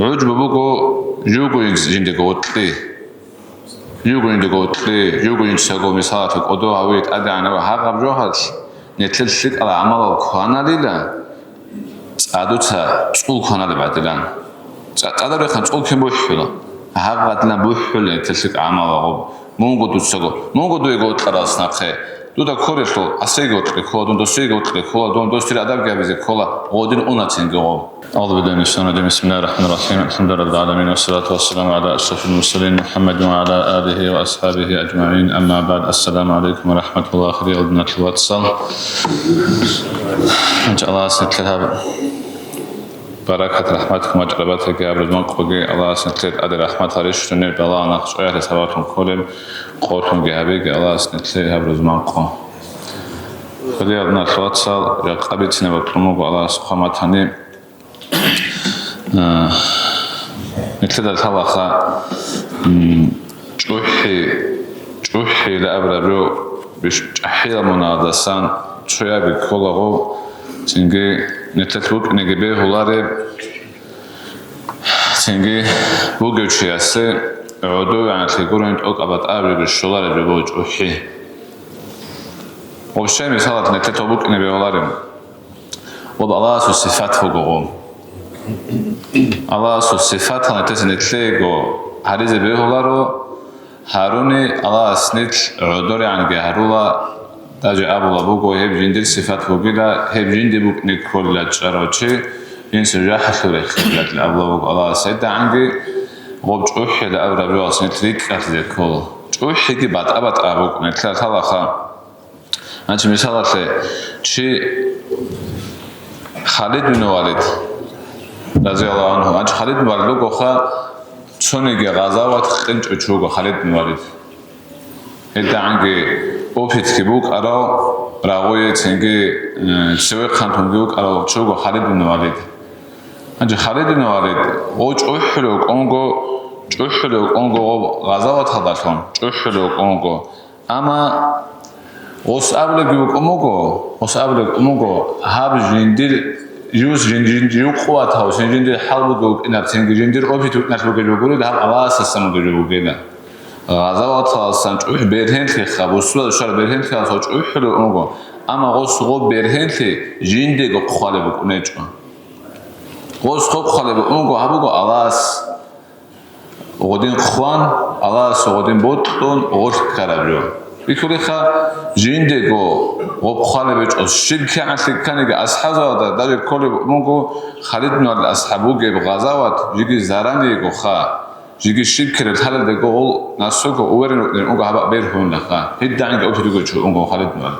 عجب بوكو يوكو ينجزين قوتلي يوكو ينجقوتلي يوكو ينجساقو مثالات قدوها ويت أدعنا وحاقب جوهات نتلسلك على عمل الكوانا ليلا تعدوتا تقول كوانا لبعدلان تعدو ريخان تقول كم بوحولا حاقب لنا بوحولا نتلسلك عمل غوب مونغو دوتساقو مونغو دو يقوت لراسنا خي دودا كوريتو أسيقوتلي كولا دون دوسيقوتلي كولا دون دوستير أدب قابزي كولا غودين أونا تنقو أعوذ بالله من الشيطان الرجيم بسم الله الرحمن الرحيم الحمد لله رب العالمين والصلاة والسلام على أشرف المرسلين محمد وعلى آله وأصحابه أجمعين أما بعد السلام عليكم ورحمة الله خير وبنات الواتسال إن شاء الله سنتلها بركة رحمتكم وجربتك يا أبرز من قوي الله سنتلت أدي رحمة هريش تنير بالله نقش أهل سباتهم كلهم قوتهم جهبيك الله سنتلها أبرز من قوي خلي أبنات الواتسال يقابلتنا بطلموك الله سبحانه وتعالى نتلدى الحلقة جوحي لأبرابيو بحيلة منادسان شوية بكولغو تنجي نتلتبوك نجيبه هولاري تنجي بوغيو تشياسي عدو يعني تلقورين تقوك أبات أبريو الشولاري بيبو جوحي وبشي مثالات نتلتبوك نجيبه هولاري وبالله سو صفات فوقو الله صفات هنتس نتلقو هريز بيهولارو هاروني الله سنت عدوري عن جهرولا تاجي أبولا بوكو هب جندل صفات فوقيلا هب جندي بوك نكول لجاروتشي ينسى جاحة خلق خلق لأبولا بوكو الله سيدا عنجي غوب جوحي لأبرا بيواس نتليك أتلي كول جوحي كي بات أبوك نتلات هلاخا أنت مثالات لي شي خالد بن والد رضي الله عنه أنت خالد بن والد لوكو خا تونيجي غزوات خنج أشوكو خالد بن والد إذا عنجي أوفيت كيبوك أراو راوية تنجي سوي خانتون كيبوك أراو أشوكو خالد بن والد أنت خالد بن والد وج أحلوك أنغو غزوات هذاتهم أحلوك أنغو أما وسأبلغ كيبوك أمغو هاب جندير يوز جندير قوات هاو جندير حلبوك إن تنجي جندير أوفيت نحلوك جوجوري ده الله سسمو جوجوري غزوات هالسنج أح برهن في خبوسوا شر برهن في هالسوج أحلو أنغو أما غصو برهن في جندير قخالبك نجوا غصو قخالبك أنغو هبوك الله غدين خوان الله غدين بوتون غش كرابيو بكل خا جندگو وبخاله بيج الشركة عسكرية أصحابه ده كل مونكو خالد من الأصحابه جب غزوات جيجي زراني جوخا جيجي شركة الحالة ده قول ناسوكو أورين أنكو هبا بيرهون لخا هيدا عنك أوتو تقول شو أنكو خالد من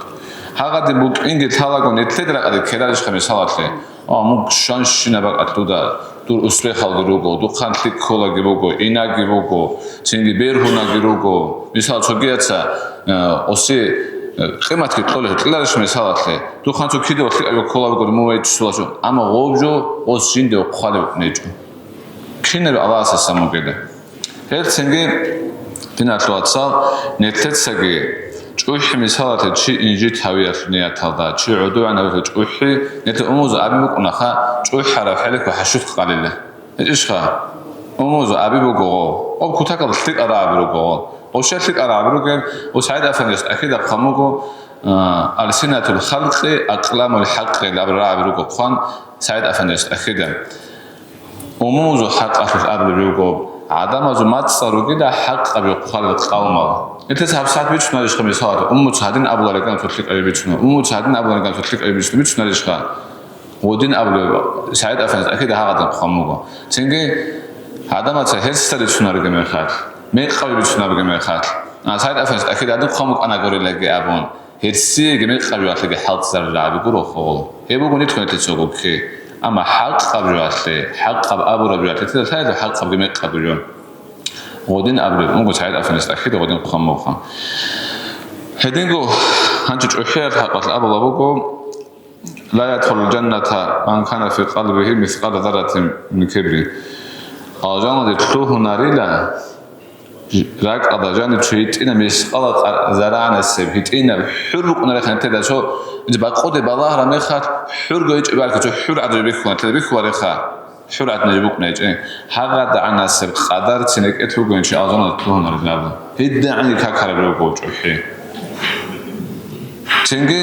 هذا دبوك إنك تلاقو نتلدر على كلارش خمسات له ممكن شانش نبغى أتودا دور أسرة خالدروكو دور خانتلك كولا جبوكو إنا جبوكو سيني بيرهون جبوكو مثال شجيتها أوسي قيمة كتله تلاش مثالات له دور خانتو كيدو أيو كولا بقول مو يتسولاشو أما غوبجو أوسين ده خالد نيجو كينر على أساس سامو كده هل سنجي بنا تواتسال نتلت سجي جوحي مثالات شيء إنجي تهوية نية هذا شيء عدو عن هذا جوحي نت أموز أبيك ونخا جوحي على حالك وحشوت قليلة إيش خا أموز أبيك وقو أو كتاك الثق أرابي وقو أو شيء ثق أرابي وقو وسعيد أفنجس أكيد أقاموكو ألسنة الخلق أقلام الحق لأبرابي وقو خان سعيد أفنجس أكيد أموز حق أفنجس أبرابي وقو عدم زمات صاروا كده حق أبي خالق قومه أنت سحب ساعات بيتش ناريش خميس هذا سعدين أبو لكان فتلك أي بيتشنا سعدين أبو لكان فتلك أي بيتش ناريش خا ودين أبو سعيد أفنز أكيد هذا خاموجا تيجي عدم تهز سريش ناري جميع خال ميق قوي بيتش ناري جميع خال سعيد أفنز أكيد هذا خاموج أنا قولي لك أبون هرسي جميع قوي لك حالت زر لعبي قرو خال هي بقول نتكلم تسوق كي أما حق قبل حق أبو ربيع هذا حق قبل جميع قبل ودين أبرد ممكن سعيد أفنس أكيد ودين قموخا هدينكو هنجج أحير حقت الأب الله لا يدخل الجنة من كان في قلبه مثقال ذرة من كبر أجانا دخلوه ناريلا راك أضجاني تشيتين مثقال ذرة السب هيتين حرق نرخان تدا شو إذا بقود بالله رميخات حرق يج بالك شو حرق عدو بيكون تدا بيكون رخا حرات نجيبك نيجي حاجة عنا سبق قدر تنك اتوقع إن شاء الله تكون رجلا هيدا عندي كاكر بروجو جوحي تنجي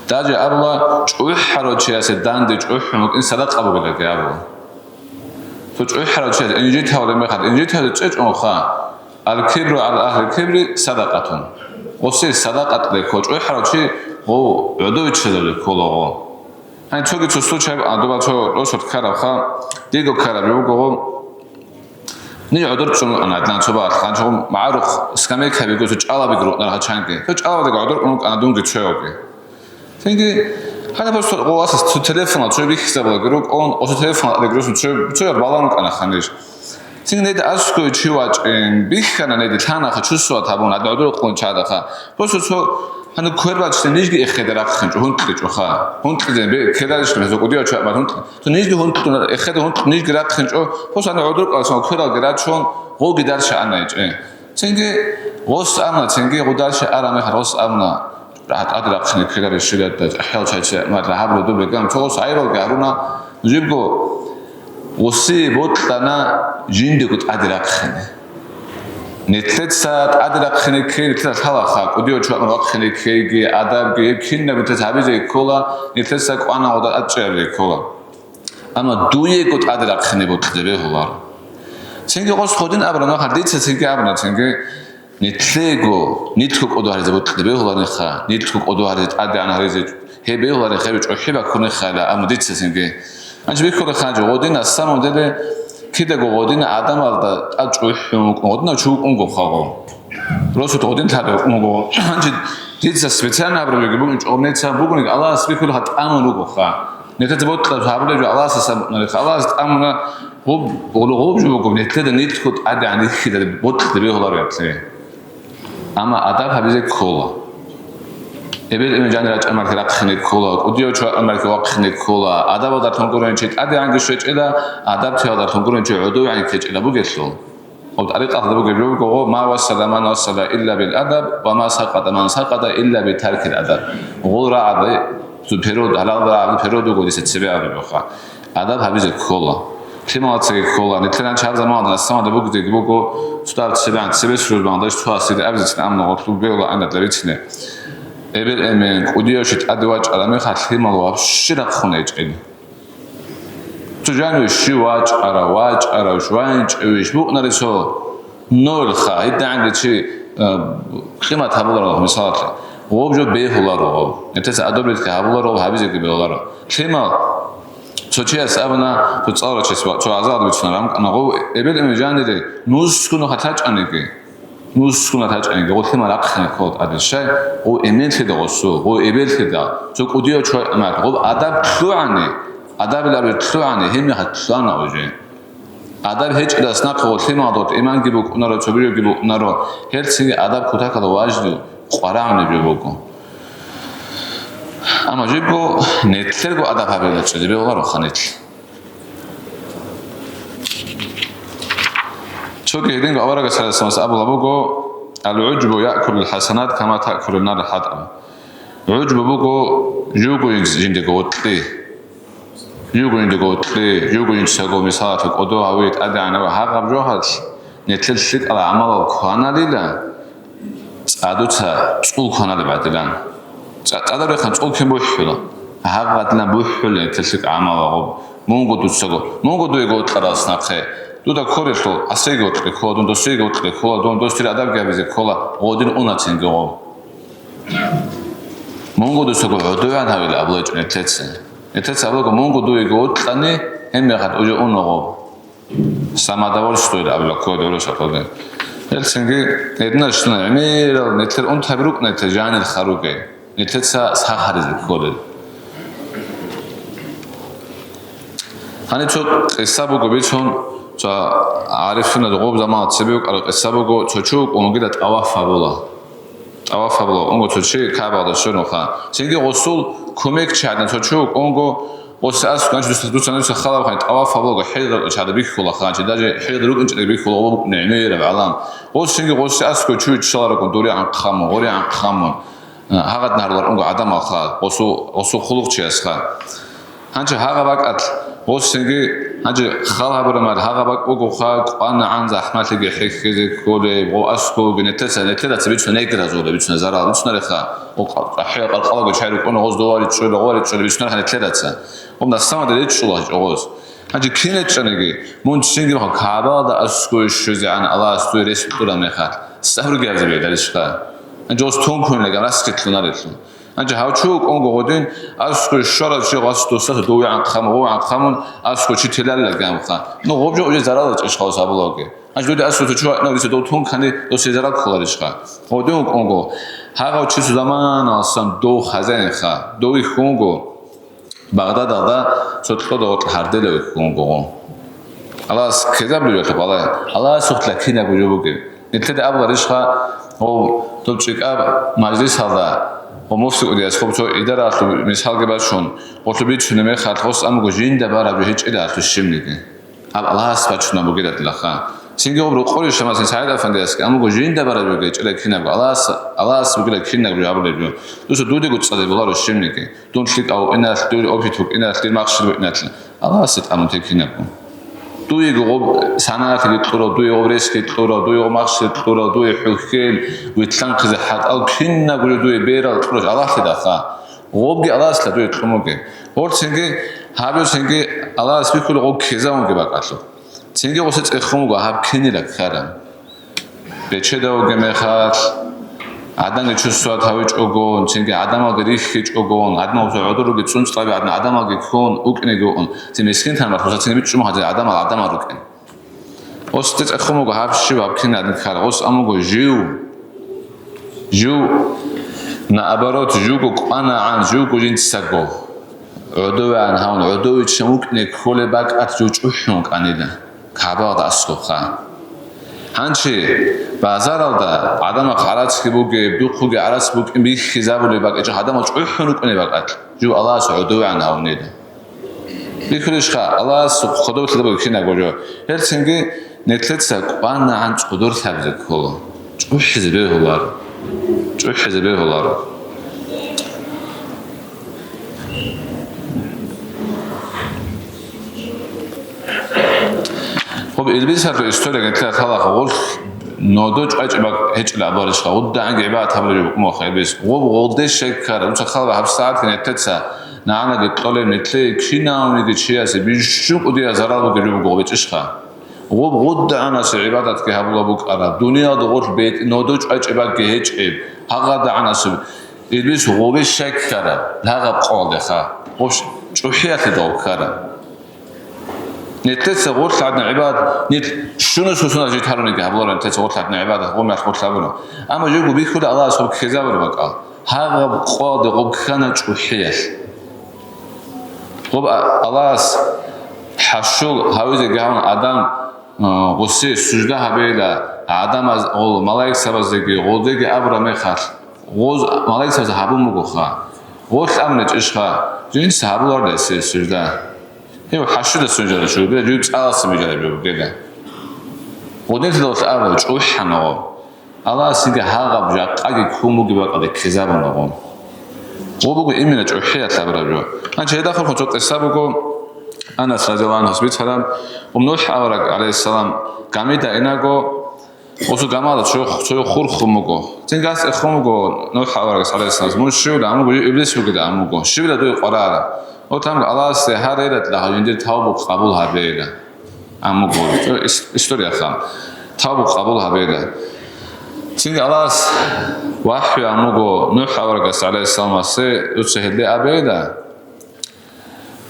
تاجي أبلا جوح حرود شيء سدان دي جوح ممكن صدق أبو بلك يا أبو فجوح حرود شيء إن جيت هذا ما خد إن جيت هذا تجج أخا الكبر على أهل الكبر صدقة وصي صدقة لك وجوح حرود شيء هو عدو يشتغل كله hani çok iyi çöztü çay adı çok roşut karaha diğer karabiyo go ne adır çok anadlan çok var kan çok maruf skame kabi go çok ala bir gruplar haçanki çok ala da adır onu anadun geçiyor ki çünkü hani böyle o asas telefona çok bir hesabla grup on o telefona da grup çok bağlanık ana xaniş çünkü ne de aşkı çuvaç bir kana ne de tana xçusu atabon adır qonçada böyle çok hani koyarlar nijgi ekheder akınç hunt çoxa hunt de kedariş mezo qodiyo çaba hunt to nijgi hunt ekheder hunt nijgi akınç o posana odur qalsan koyar geraçon o gider şanayç çünkü os ama çünkü qodar şarame xaros amna rahat adra akın kedariş şilet ahal çayça ma rahablo do begam ços ayrol garuna jibgo osi botlana jindigut adra akın نتلت ساعت عدل خنک کی نتلت حالا خاک ودیو چون راه خنک کی آدم کی کین نبود تابیز کولا نتلت ساک آن عادت اتجاری کولا اما دویه کت عدل خنک بود دبی هولار چنگی قصد خودین ابرنا خردید چنگی ابرنا چنگی نتلگو نیتکوک ادوارید بود دبی هولار نخا نیتکوک ادوارید عدل آن هریزه هبی هولار خیلی چون خیلی کنه خاله اما دید چنگی انج بیکور خانج قدین استم ودیل 키대 고 어디는 아담알다 아주 어디나 죽은 거 하고 로스도 어딘 타도 뭐 한지 디자 스페циально абрабеги бугун омнеца бугун алла спикул хат амону гоха нетет ботта хаблежу алла сам алла амна гоб жугу нетет ниткут ади ани хида бот дебе холар япсе ама адаб хабизе кола эбел эмжанера чамар кера хне кола удио чо амар ке вақхне кола адаб дар тонгурен чет ади анги шечеда адаб те дар тонгурен чо удо ани кечела бугесло او طريقه ادب بيقولوا ما وصل من وصل الا بالادب وما سقط من سقط الا بترك الادب غور عبد سوبرود حالا عبد پرودو گودیس چبه آبیخا ادب حبیز کولا تیماتسی کولا نتلان چهار زمان استفاده بگویی بگو ستار چبه شروع بانداش تو هستی ابزیت امن قطب بیولا اند لبیتنه ابل امن قدیوشت ادواج علمی خاطری مالواب شرق خونه چیل تجانو شواج آراواج آراوشوانج اویش بو نرسو نول خواهی دانگی چی قیمت هبولار مثلا وابجو بیهولارو نتیجه ادوبیت که هبولارو حبیزی که بیهولارو قیمت چوچی است ابنا تو صار چیز چو آزاد بیشترم انا قو ابل امجان دیده نوز کنو خطاج آنیگی نوز کنو خطاج آنیگی قطعی ملاک خنکود ادیشه او امید خدا قصو او ابل خدا چو کدیو چو امر قو ادب توانی ادب لابد توانی همی خد توان آوجه ادب هیچ دست نکرد خیلی داد ایمان گیبو نرو چوبیو گیبو نرو هر چیزی ادب کوتاه کلا واجد قرآن نبیو اما جیبو نتلگو ادب هبیلت شده بیولا رو خانیت چون هیدینگ آوارگ سرسانس ابو لبوگو العجب یأکل الحسنات کما تأکل النار الحطب عجب بوگو یوگو جندگو تلی یوگو جندگو تلی یوگو جندگو مثالات قدو هویت ادعنا و حق بجوهات نتل شد على عمل الكهانة عادو تا تقول كهانة بعدلان عادو رخان تقول كم بوحلا حق بعدلان بوحلا نتل شد عمل غب مونغو دو تساقو مونغو دو يقول تراس نقه دو دا كوريتو أسيقو تلي كولا دون دوسيقو تلي كولا دون دوستير أدب جابيزي كولا غودين أونا تنجو غب مونغو دو تساقو عدوان هاويل أبلاج نتلتسن نتلتس أبلاج مونغو دو يقول تاني هم يخد أجو أونا غب ساماداور شتويل أبلاج كولا دولوش أبلاج هلسنجي ندنا شتنا عمير نتلر أنت هبروك نتجان الخروجي نتلتسا سخارز كولا هني شو السابق بيشون شو عارفين الغوب زمان تسبيق السابق شو شوك ونقدر أوافق بولا أنغو شو كابا ده شنو خا سنجي غسول كوميك شادن شو شوك أنغو وسأس كانش دوسنا نفس خلاص خانت أوافق بولا حيدر شاد بيك كولا خانش داجي حيدر روك أنت بيك كولا أو نعمير بعلام وسنجي غسأس كشو يشتغل كون دوري عن خام غوري عن خام هذا نهار أنغو عدم خا وسو خلق شيء خا هنچه هذا وقت غوسنجي هجي خالها برمال هاغبك أوجو خاك أنا عن زحمة لقي حكي كولي وأسكو نتلا تبيتش نيجرا زولا بيتش نزارا بيتش نرخا وحيق الخلاق يشارك أنا غوز دواري تشول بيتش نرخا نتلا تسا ومن السما دليل تشوله غوز هجي كينت شنجي منتشينجي بخا كابا دا أسكو الشوزي عن الله أستوي ريس بطولا مخات سهر جالس بيدا ليشخا أنجي وس تون كون لقى راسك تلنا ليشخا أنجي هاوتشوك أونغو غودين أسكو الشراب شيء غاستو سات دوي عن خام هو عن خامون أسكو شيء تلال لقام خا نو غوبجو أجي زرالة إشخاص أبلاغي أنجي دودي أسكو تشوا نودي دو تون كاني دو سيزرال خلاريشخا غودين أونغو هاو شيء زمان أصلا دو خزين خا دوي خونغو بغداد هذا صدق دوت الحردل خونغو الله كذا بلي خبالة الله سخت لكينا بجوبك نتلد أبغى ريشخا هو تبشك أب مجلس هذا ومفسد ودياس خب تو إدارة مثال كباشون وتبيت شو نمي خاطرس أم جوجين دبارة بهيج إدارة الشمنية أب الله سبحانه شو نبغى تلاقى سينجي أبرو قولي شو مثلا سعيد أفندياسك أم جوجين دبارة بهيج إلا كينا الله سبحانه كينا بيعبر ليه دوس دودي قد صدق الله الشمنية دون شيء أو إن دودي أوبيتوك إن تلي ماكشر إن تلي الله سبحانه أمتى كينا دوی گوب سناتی تورا دوی عبرسکی تورا دوی ماشی تورا دوی حکیل ویتلان قزح حد آل کین نگوری دوی بیرال تورا الله تداخا غوبی الله است دوی ترومگه ورد سنگی هابیو سنگی الله است بیکول غوب کیزامونگه باقاتلو سنگی وسط اخومگه هاب کینی لکخرم بچه داوگه میخواد آدم که چوسوات هاویج اوگون سنگی آدم آگریخیج اوگون آدم اوزو عدولوگی چونش طبی آدم آگی کون اوکنگون تیمیسکین تنبار خواست سنگی بیت شما هدی آدم آروکن اوستت اخومگه هاف شیو هاب کین آدم کار اوست امگه جو نابرات جوگو قانا عن جوگو جنت سگو عدو عن هون عدوی چموک نکول باگ ات جو چوحنگ آنیدن کاباد اسکو خان هنچی بازار آلده آدم خالص کی بوده دوخوگه عرض بود این بیش خیزابولی باگ اجا آدم اچ احنوک کنی باگ ات جو الله سعودو عن هونیده بیکلش خا الله خدا بتله باگ کی نگوجو هر سنگی نتلت سگ بان عن قدر ثبت کلا جو حزبه هلار جو حزبه هلار خب البيس هذا استولى قلت لك هذا قول نودج أجمع هيك العبارة خود ده عن عبارة تبلج مو خير بس وغودش شكر مش خلاص بحب ساعات كانت تتسع نعنا قلت له نتلي كنا ونيجي شيء أسي بيشوف ودي أزرار وقريب وقوبش إشخا وغود أنا سعبادة كهبلا بوك أرى الدنيا ضغط بيت نودج أجمع كهيك إب هذا أنا سب البيس وغوبش شكر هذا قاضي خا وش شو حياتي ده كره نتلت غور عندنا عباد نت شنو جيت هاروني قبل نتلت غور عندنا عباد غور ما غور لابنا اما جوجو بيكل الله سبحانه كذا بقى هذا قاد غب كان جوحيش غب الله حشو هاوزه جهان آدم قصي سجده هبيلا آدم از اول ملائک سبزگی غودگی ابرامه خاط غوز ملائک سبز هبو مگوخا غور امنج اشخا جین صحابلار دست سجده هیو حشود سنجاده شو بده جوب سالس میجاده بیو بگه غودین تدوت اول چوی حناو الله سینگه هاغب جا قاگی کوموگی باقاده کذابون نقوم غو بگو ایمینه چوی حیات لبرا بیو من چه داخل خود قصه بگو أنس رضي الله عنه سبحانه ومنوح أورك عليه السلام قاميدا إناغو وسو قامادا شو خور خموغو تنقاس إخموغو نوح أورك عليه السلام من شو لعموغو إبليس وكذا عموغو شو لدوي قرارة وتام الله سهر إلت لها يندير تاوبو قبولها بيلا عموغو إستوريا خام تاوبو قبولها بيلا تنقى الله وحي عموغو نوح أورك عليه السلام يتسهل لي أبيلا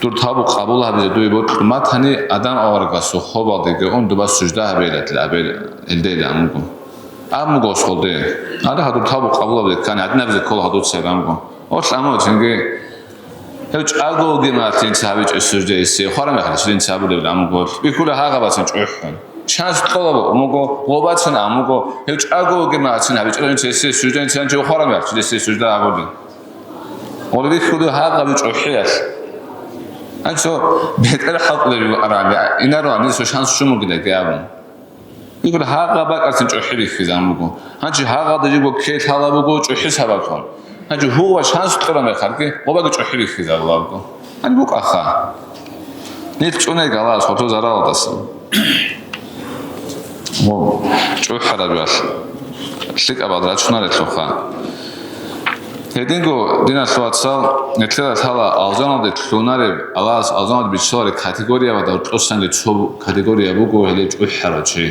دور تابو قبول هبیز دوی بود مات هنی آدم آورگاسو خوب آدیگه اون دو بس سجده هبیلت لابیل الدیل امگو سخوده آده هدور تابو قبول هبیز کنی هد نبیز کل هدور سیب امگو اوش امو چنگه هیچ اگو گیمات این سهبیج سجده ایسی خوارم اخلی شدین سهبو لیبل امگو بیکوله هاقا باسین چویخن چند طلب امگو غوباتن امگو هیچ اگو گیمات این هبیج این سیسی سجده این چند چو خوارم اخلی شدین سجده آوردین ولی بیکوله هاقا بیج اوحیت أنتو بيتقال حق للأرابع إن راني سو شانس شو مقدر كيابون يقول هاغا باك أرسن جوحي في زمانكم هنجي هاغا دجيبو كيت هلا بقول جوحي سببكم هنجي هو شانس ترى ما يخلقه وباك جوحي في زمانكم هني بوك أخا ნით წუნე გალა სოთო ზარალდას მო ჭუჰარაბას სიკაბად რა ჩუნარეთ ხა ედინგო დინასვაცა ნეთლა თალა ალზანადე თუნარე ალას ალზანად ბიჩორი კატეგორია და უტყოსანგი ჩო კატეგორია ბუგო ელე ჭუჰარაჩი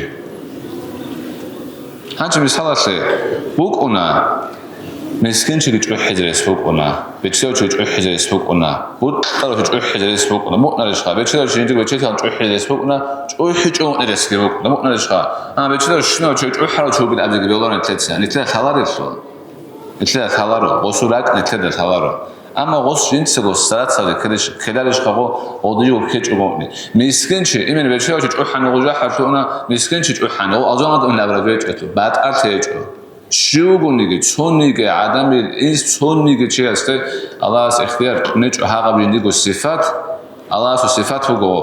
ჰანჩი მისალასე ბუკუნა მესკენჩი ჭუჰეძრეს ბუკუნა ბეჩეოჩი ჭუჰეძრეს ბუკუნა ბუტყარო ჭუჰეძრეს ბუკუნა მოკნარეშა ბეჩეოჩი ინჯი ბეჩეთან ჭუჰეძრეს ბუკუნა ჭუჰი ჭუჰერეს ბუკუნა მოკნარეშა ა ბეჩეოჩი შინოჩი ჭუჰარო ჭუჰი აბიგი ბელორენ თეცია ნეთლა თალარესო ნეთლა თალარო ოსურაკ ნეთლა თალარო ამა ოს შინცგო სარაცალე ქედარიშ ხაго ოდიო ქეჭუბონი მისკენჩი იმენ ბეჩეოჩი ჭუჰანი ღუჟა ხართუნა მისკენჩი ჭუჰანი ალზანად უნაბრაჯეჭეთო ბატარტეჭო შუგუნიგი ჩონიგი ადამი ის ჩონიგი ჩიასტე ალას ეხტიარ ნეჭო ჰაღაბინდიგო სიფათ ალას სიფათ უგო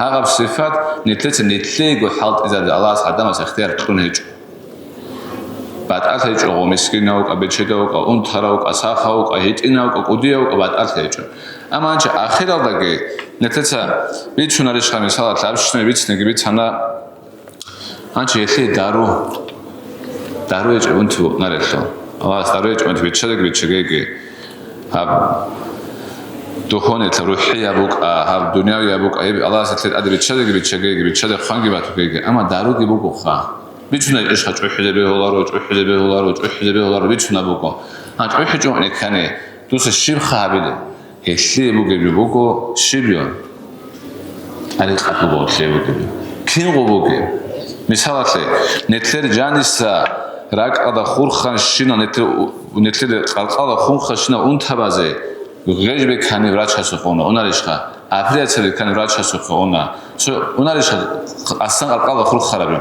ჰაღაბ სიფათ ნეთლეგო ჰალტიზად ალას ადამას ეხტიარ ტუნეჭო ბატარტეჭო მისკინაო კაბეჩედაო უნთარაო კასახაო ჰიტინაო კუდიაო ბატარტეჭო ამანჩა ახირალდაგე ნეთეცა ბიჩუნარი შხამი სალათ აბშნე ბიცნეგი ბიცანა ანჩი ეხი დარო დარო ჭუნთუ ნარეთო ალას დარო ჭუნთუ ბიჩეგეგი აბ დუხონეთ რუჰია ბუკა აბ დუნიაია ბუკა ალას ეთლეთ ადი ბიჩეგეგი ბიჩედე ხანგი ბათუგეგი ამა დაროგი ბუკო ხა ბიჩუნა ეშხა ჭუჰედები ჰოლარო ბიჩუნა ბუკო ან ჭუჰი ჭუნე ქანე დუსე შიბხაბიდე ეში ბუგები ბუკო შიბიო არი ყაბუგო შებუგები კინგო ბუგე მისალათე ნეთლერ ჯანისა რაკადა ხურხან შინა ნეთლე ყალყალა ხურხან შინა უნთაბაზე ღეჯბე ქანი ვრაჩასო ხონა უნარიშხა აფრიაცელი ქანი ვრაჩასო ხონა უნარიშხა ასან ყალყალა ხურხარაბი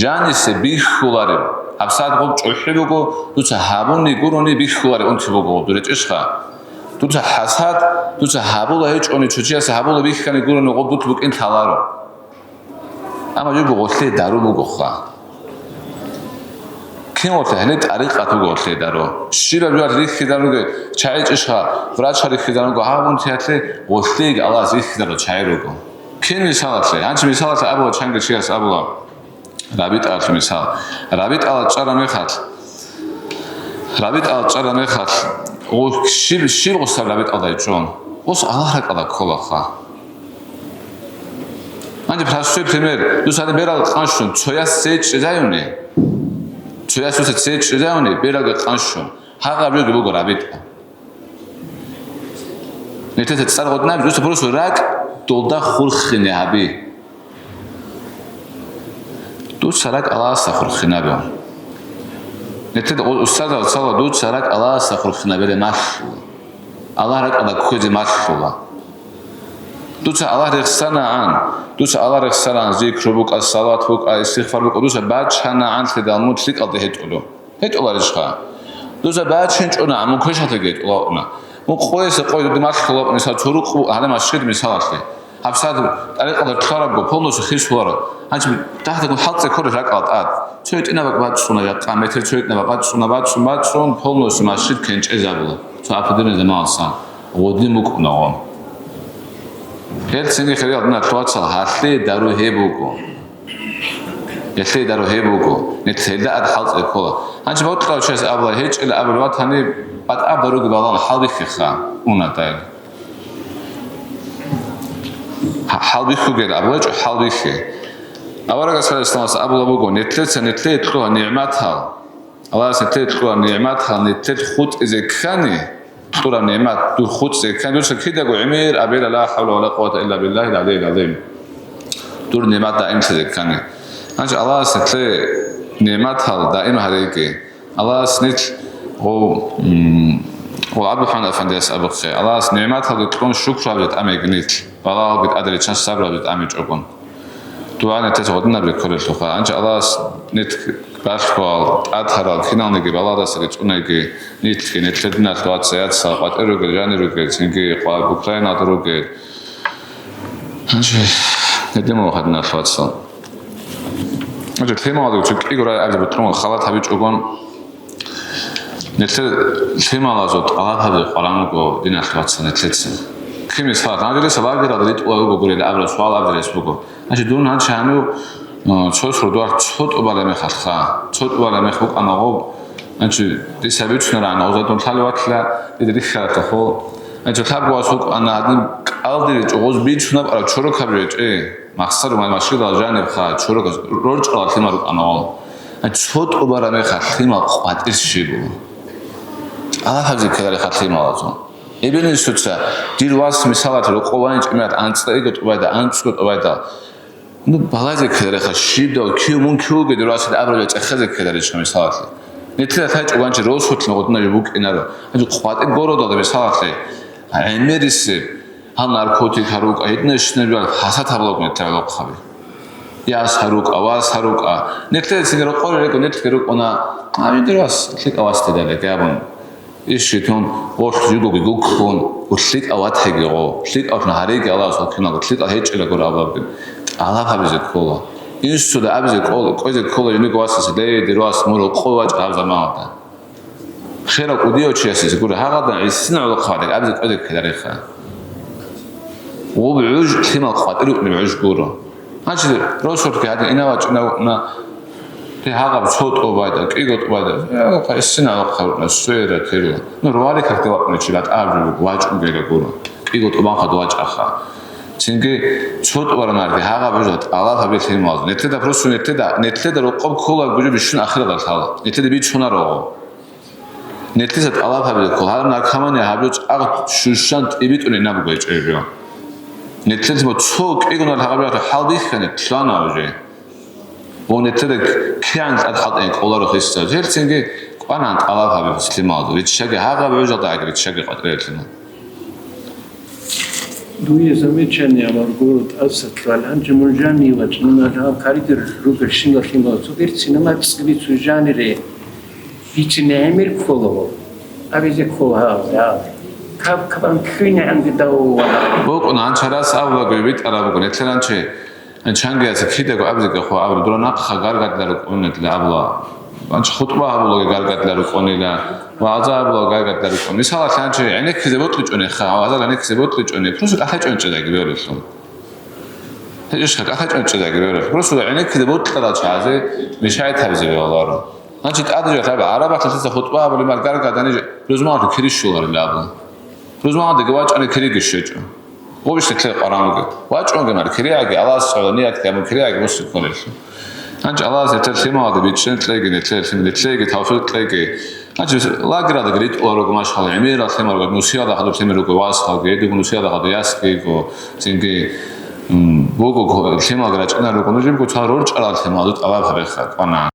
ჟანისე ბიხულარი აბსად გო ჭუჰებუგო თუცა ჰაბუნი გურონი ბიხულარი უნთიბუგო დურეჭიშხა თუცა ჰასად თუცა ჰაბულა ეჭონი ჩუჩიასა ჰაბულა ბიხქანი გურონი გო დუთბუკინ თალარო ამა ჯუგო ოსლე დარუბუგო ხა კინოთა ჰლე ტარიყათუ გოთლე დარო შირა ბიარ რიხი დარუგე ჩაეჭიშხა ვრაჩარი ხიდანუგო ჰაბუნ თეატლე ოსლე ალას რიხი დარო ჩაერუგო კინი სალათლე ანჩი მისალათლე აბულა ჩანგე ჩიას აბულა რაბიტ არც მისალ რაბიტ ალა ჭარა მეხათ ო შირ ოსა რაბიტ ალა ეჭონ ოს ალარა ყალა ქოლა ხა ანჯი ფრასუე პრემიერ დუსადე ბერალ ყანშუნ ცოიას სეჭზაიუნე ცოიას უსე სეჭზაიუნე ბერალ ყანშუნ ჰაღაბი გუგო რაბიტ ნეთეთ წარღოდნა დუსე პროსო რაკ დოლდა ხურხინე აბი დუსარაკ ალასა ხურხინაბო ნეთეთ უსადა სალა დუსარაკ ალასა ხურხინაბერე მაშუ ალარაკ და ქუძე მაშულა დუცა ალარეხსანა ან დუცა ალარეხსანა ზიქრობუკა სალათბუკა ისიხფარბუკა დუცა ბაჩანა ანთე და მუთლიკალდე ჰეტოლარიშხა დუცა ბაჩენჭონა ამუქეშათე გეტოლაუნა მოყოესე ყოი დიმაშხლოპნე საცურუ არა მასშედ მისალათლე აბსად ტარიყალდე თხარაბგო ფონდოსი ხისულარო ანჩი დაჰდაგო ჰალწე ქორე რაკალტად ცოიტინაბაკ ბაცუნა და მეთერ ცოიტინაბა ბაცუნ ფონდოსი მასშედ კენჭეზაბულა ცო აფდენეზე მასა ოდნი მუკუნაო ელცინი ხერიალ თვაცა ჰალე დარო ჰებუგო ეხე დარო ჰებუგო ნეთედა ად ჰალწე ქოლა ანჩი მოტყავ შეს აბლა ჰეჭელა აბლა თანი პატ აბრო გბალან ჰალი ხეხა უნატა ჰალი ხუგერ აბლა ჭ ჰალი ხე აბარაგა სალესტანს აბლა ბუგო ნეთლე ეთქვა ნიემათალ ალას ეთქვა ნიემათალ ნეთლ ხუტ ზე ქანი ტურა ნემათ თუ ხუთზე ქანდუჩა ქიდაგო ემერ აბელა ლა ჰავლა ვალა ყუვატა ილლა ბილლაჰი ალაიჰილ აზიმ ტურ ნემათ და იმცე ქანი ანჩ ალას ეთლე ნემათალ და იმ ჰარეიკე ალას ნით ო აბუ ხან აფანდიას აბუხე ალას ნემათალ ტონ შუქრაბეთ ამეგნით ბალალგეთ ადრე ჩანს საბრაბეთ ამიჭოგონ დუანეთ ეს ოდნაბრი ქორელო ხა ანჩ ალას ნით ბაშვალ ათარალ ქინალნიგი ბალადასი წუნეგი ნიტკი ნეთლედინას ვაცეაც საყვატეროგი ჟანეროგი ცინგი ყვა უკრაინა დროგი ანჩე ნედემო ხადნას ვაცო ანჩე თემალო ჩიკიგორა აბი ტრონ ხალათ აბიჭოგონ ნეთლე თემალაზო ყალათაზე ყარანუგო დინას ვაცო ნეთლეცი Kimi sağ. Nadir sabah bir adet o gurele abla sual adres bu. Aşı dün han şanu çoğu duvar çoğu obaleme xatxa. Çoğu obaleme xuk anago. Aşı disabütüne rana uzatun talvatla dedi xata xo. Aşı tab vasuk anadın aldiri çoğuz bir şuna ara çoru kabret. Maqsad mal maşı da jane xa çoru rol çalatı mar anago. Aşı çoğu obaleme xatxima qat işi bu. Allah hazır kadar xatxima lazım. Ebenen sutsa dirwas misalat ro qovani ჭმერად ანწრიგოთ ვადა ანწრიგოთ ვადა ну балазе ქერე ხა შიდო ქიუმუნ ქიუგე დრასი აბრალე ჭეხაზე ქერე შემი სალათი ნეთლა თა ჭუბანჭი რო სუთნო გოდნა ბუკინარო აჯი ყვატე გოროდო და სალათი ემერის ან ნარკოტიკ არუკ აიდნა შნები ხასა თაბლოგნე თაბლოგ ხავი я сарука ва сарука ნეთლა სიგერო ყორე რეკო ნეთლა რო ყონა ამიდრას ქიკა ვასტედალე გაბონ ისეთონ ორს ჯუგოგი გუქონ ურშიკ ავათეგიო შიკ ავნა ჰარეგი ალას ოქინაგო შიკ ჰეჭელა გორაბაბი ალაფაბიზე ქოლა ისო და აბიზე ყოზე ქოლა ინი გვასის დე დერვას მორო ყოვაჭ გავზამადა ხერა კუდიოჩი ასის გურა ჰაღადა ისინა ლოხადა აბიზე ყოზე ქედარი ხა უბუჯ თიმა ყატრი უბუჯ გურო აჩი როსორკი ადი ინავაჭნა Te haqab çoğut obayda, kıgot obayda. Ya kaysina laqarna söyle telo. No roali kaktevatne chilat avru vaç ugele guru. Kıgot oban xad vaç axa. Çünkü çoğut obaranardi haqab ujat Allah tabi temaz. Nette de prosto nette de roqab kola gücü bişin axira da tala. Nette de bir çonar o. Nette zat Allah tabi kol. Halam narkamani habyoç ağ şuşan ebit öne nabu geçeriyor. Nette de çoğuk kıgonar haqab halbi xane plana uje. Onetede kian adxatın qoları xistar. Herçingi qanant alafabı islimadı. Vitşagi haqa böjada agri vitşagi qadretlina. Duye zamechani amar gorot asatval hanci murjani vachna ha karidir ruga shinga khima so der sinema psqvi sujani re bichne emir kolo. Abize koha ya. Kaban khine andi daw. Bok onan charas avla gobit arabu netlanche ჩანგიაზე ქიდაგო აბზიკე ხო აბრი დრონა ხა გარგადლა რო ყონეთლა აბლა ანჩ ხუტბა აბლოგე გარგადლა რო ყონელა ვაზა აბლო გარგადლა რო ყონე მისალა ხანჩი ენექზე ბოტლიჭონე ხა ვაზა ენექზე ბოტლიჭონე პროსო კახა ჭონჭე და გიორესო ეშ ხა კახა ჭონჭე და გიორესო პროსო ენექზე ბოტლა ჩაზე მიშაითარზე ველარო ანჩი ტადრია ხა არაბათლისა ხუტბა აბლი მარ გარგადანი როზმაათი ქრიშულარი ლაბლა როზმაათი გვაჭანე ქრიგიშეჭო Obviously, clear around. Watch on the Kriagi, Allah's Soloniak, Kriagi was to call it. And Allah's a telling the bitch and leg in the leg in the leg, how to leg. I just like the great Orogomash Halimira, Timor, Nusia, the Hadotimiruko was, how great the Nusia, the Hadayaski, or Singi Bogo, Timagrach, and Rogonojim, which are roach around him, Allah have a